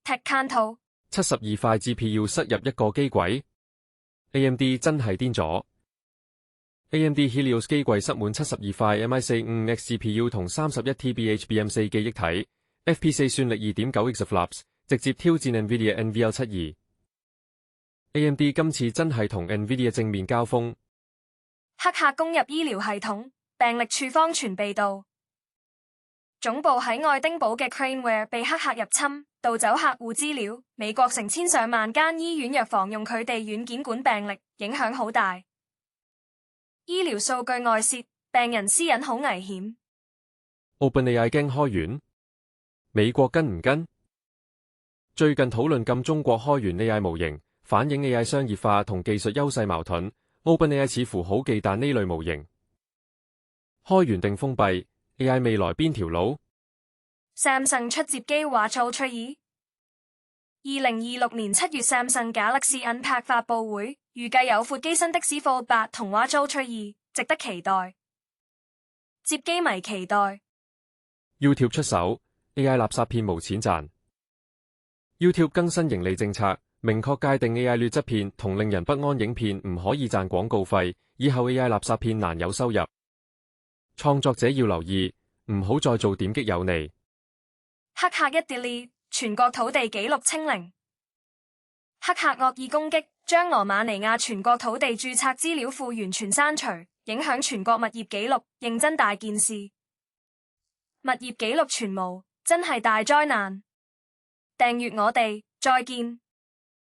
Tech 72塊 GPU 塞入一個機軌 ，AMD 真係癲咗。AMD Helios 機櫃塞滿72塊 MI455X GPU 同31TB HBM4 記憶體 ，FP4 算力 2.9 exaflops，直接挑戰 NVIDIA NVL72。AMD 今次真係同 NVIDIA 正面交鋒。黑客攻入醫療系統，病歷處方全被盜。總部喺愛丁堡嘅 Craneware 被黑客入侵，盜走客戶資料。美國成千上萬間醫院藥房用佢哋軟件管病歷，影響好大。醫療數據外泄，病人私隱好危險。OpenAI 驚開源，美國跟唔跟？最近討論禁中國開源 AI 模型，反映 AI 商業化同技術優勢矛盾。OpenAI 似乎好忌憚呢類模型。開源定封閉 ，AI 未來邊條路？ Samsung 出摺機 Watch Ultra 2。2026年7月 Samsung Galaxy Unpacked 發佈會，預計有闊機身的 Z Fold 8同 Watch Ultra 2，值得期待。摺機迷期待。YouTube 出手 ，AI 垃圾片無錢賺。YouTube 更新盈利政策，明確界定 AI 劣質片同令人不安影片唔可以賺廣告費，以後 AI 垃圾片難有收入。創作者要留意，唔好再做點擊有利。黑客一 delete， 全國土地紀錄清零。黑客惡意攻擊，將羅馬尼亞全國土地註冊資料庫完全刪除，影響全國物業紀錄，認真大件事。物業紀錄全無，真係大災難。訂閱我哋，再見。